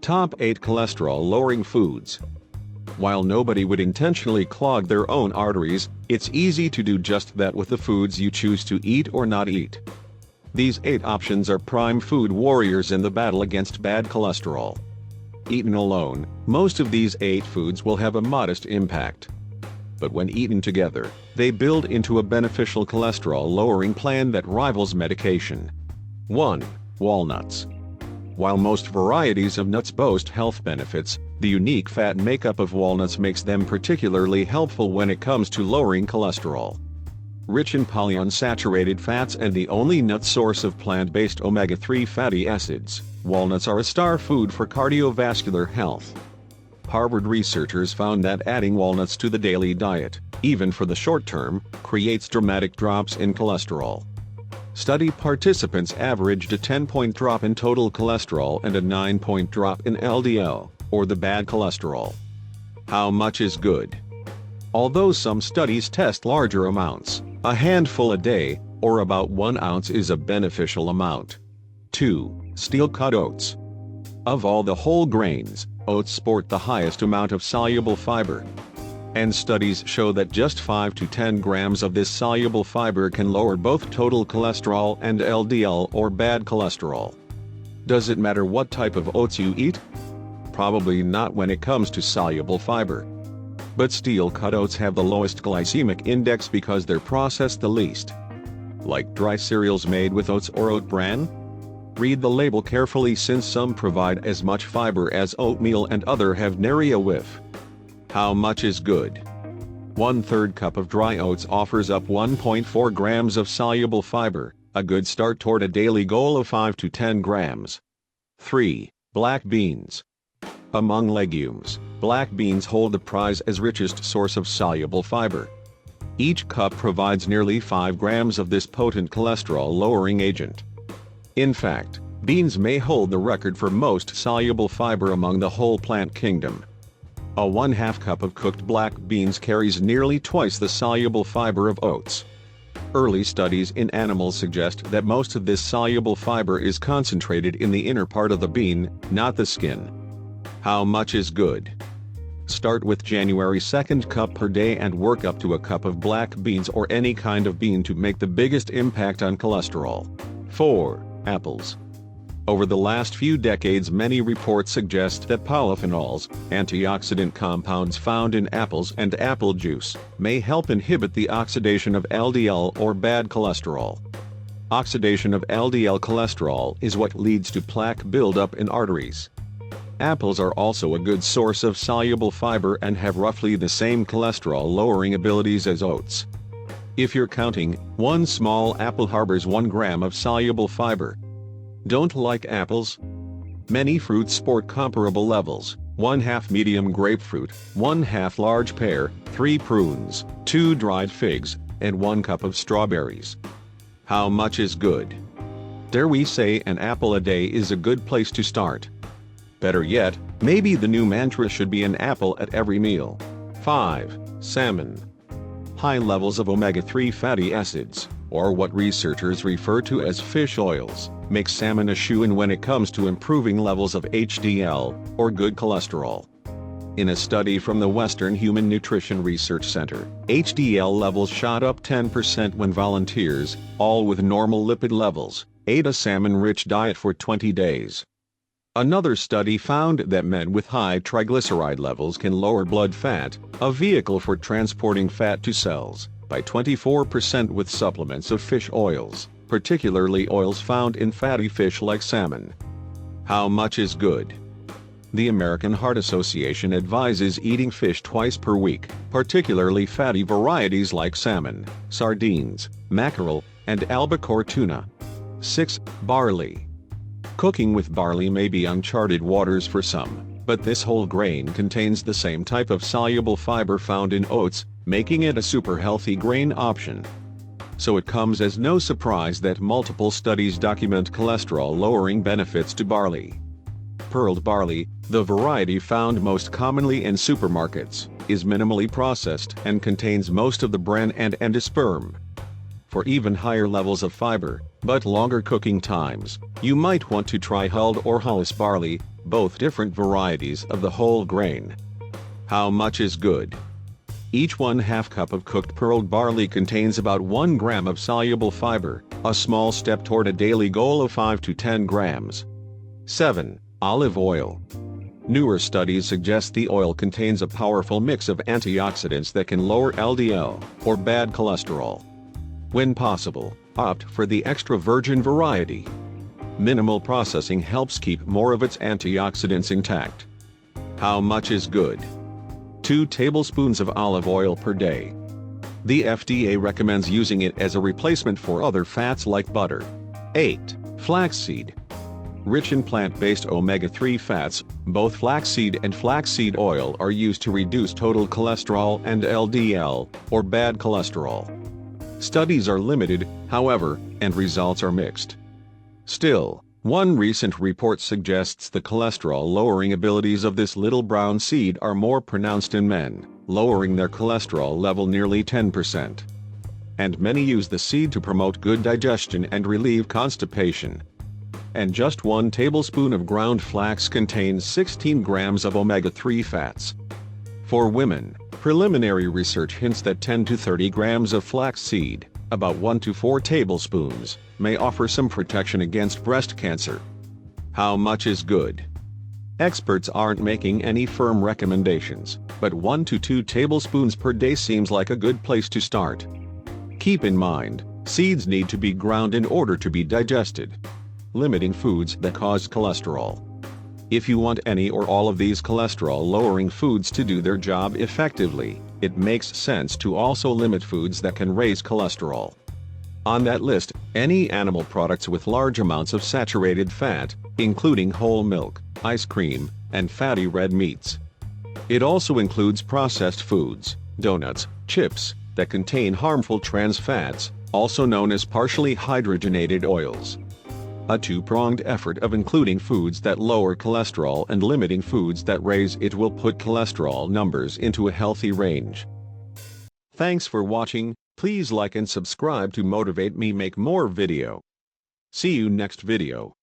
Top 8 Cholesterol-Lowering Foods. While nobody would intentionally clog their own arteries, it's easy to do just that with the foods you choose to eat or not eat. These 8 options are prime food warriors in the battle against bad cholesterol. Eaten alone, most of these 8 foods will have a modest impact. But when eaten together, they build into a beneficial cholesterol-lowering plan that rivals medication. 1. Walnuts. While most varieties of nuts boast health benefits, the unique fat makeup of walnuts makes them particularly helpful when it comes to lowering cholesterol. Rich in polyunsaturated fats and the only nut source of plant-based omega-3 fatty acids, walnuts are a star food for cardiovascular health. Harvard researchers found that adding walnuts to the daily diet, even for the short term, creates dramatic drops in cholesterol. Study participants averaged a 10-point drop in total cholesterol and a 9-point drop in LDL, or the bad cholesterol. How much is good? Although some studies test larger amounts, a handful a day, or about 1 ounce is a beneficial amount. 2. Steel cut oats. Of all the whole grains, oats sport the highest amount of soluble fiber. And studies show that just 5 to 10 grams of this soluble fiber can lower both total cholesterol and LDL or bad cholesterol. Does it matter what type of oats you eat? Probably not when it comes to soluble fiber. But steel cut oats have the lowest glycemic index because they're processed the least. Like dry cereals made with oats or oat bran? Read the label carefully since some provide as much fiber as oatmeal and other have nary a whiff. How much is good? 1/3 cup of dry oats offers up 1.4 grams of soluble fiber, a good start toward a daily goal of 5 to 10 grams. 3. Black beans. Among legumes, black beans hold the prize as richest source of soluble fiber. Each cup provides nearly 5 grams of this potent cholesterol-lowering agent. In fact, beans may hold the record for most soluble fiber among the whole plant kingdom. A 1/2 cup of cooked black beans carries nearly twice the soluble fiber of oats. Early studies in animals suggest that most of this soluble fiber is concentrated in the inner part of the bean, not the skin. How much is good? Start with January 2nd cup per day and work up to a cup of black beans or any kind of bean to make the biggest impact on cholesterol. 4. Apples. Over the last few decades, many reports suggest that polyphenols, antioxidant compounds found in apples and apple juice, may help inhibit the oxidation of LDL or bad cholesterol. Oxidation of LDL cholesterol is what leads to plaque buildup in arteries. Apples are also a good source of soluble fiber and have roughly the same cholesterol-lowering abilities as oats. If you're counting, 1 small apple harbors 1 gram of soluble fiber. Don't like apples? Many fruits sport comparable levels: 1/2 medium grapefruit, 1/2 large pear, 3 prunes, 2 dried figs, and 1 cup of strawberries. How much is good? Dare we say an apple a day is a good place to start? Better yet, maybe the new mantra should be an apple at every meal. 5. Salmon. High levels of omega-3 fatty acids, or what researchers refer to as fish oils, make salmon a shoo-in when it comes to improving levels of HDL, or good cholesterol. In a study from the Western Human Nutrition Research Center, HDL levels shot up 10% when volunteers, all with normal lipid levels, ate a salmon-rich diet for 20 days. Another study found that men with high triglyceride levels can lower blood fat, a vehicle for transporting fat to cells, by 24% with supplements of fish oils, particularly oils found in fatty fish like salmon. How much is good? The American Heart Association advises eating fish twice per week, particularly fatty varieties like salmon, sardines, mackerel, and albacore tuna. 6. Barley. Cooking with barley may be uncharted waters for some, but this whole grain contains the same type of soluble fiber found in oats, making it a super healthy grain option. So it comes as no surprise that multiple studies document cholesterol-lowering benefits to barley. Pearled barley, the variety found most commonly in supermarkets, is minimally processed and contains most of the bran and endosperm. For even higher levels of fiber, but longer cooking times, you might want to try hulled or hulless barley, both different varieties of the whole grain. How much is good? Each 1/2 cup of cooked pearled barley contains about 1 gram of soluble fiber, a small step toward a daily goal of 5 to 10 grams. 7. Olive oil. Newer studies suggest the oil contains a powerful mix of antioxidants that can lower LDL, or bad cholesterol. When possible, opt for the extra virgin variety. Minimal processing helps keep more of its antioxidants intact. How much is good? 2 tablespoons of olive oil per day. The FDA recommends using it as a replacement for other fats like butter. 8. Flax seed. Rich in plant-based omega-3 fats, both flaxseed and flaxseed oil are used to reduce total cholesterol and LDL, or bad cholesterol. Studies are limited, however, and results are mixed. Still, one recent report suggests the cholesterol-lowering abilities of this little brown seed are more pronounced in men, lowering their cholesterol level nearly 10%. And many use the seed to promote good digestion and relieve constipation. And just 1 tablespoon of ground flax contains 16 grams of omega-3 fats. For women, preliminary research hints that 10 to 30 grams of flax seed, about 1 to 4 tablespoons, may offer some protection against breast cancer. How much is good? Experts aren't making any firm recommendations, but 1 to 2 tablespoons per day seems like a good place to start. Keep in mind, seeds need to be ground in order to be digested, limiting foods that cause cholesterol. If you want any or all of these cholesterol-lowering foods to do their job effectively, it makes sense to also limit foods that can raise cholesterol. On that list, any animal products with large amounts of saturated fat, including whole milk, ice cream, and fatty red meats. It also includes processed foods, donuts, chips, that contain harmful trans fats, also known as partially hydrogenated oils. A two-pronged effort of including foods that lower cholesterol and limiting foods that raise it will put cholesterol numbers into a healthy range. Thanks for watching. Please like and subscribe to motivate me make more video. See you next video.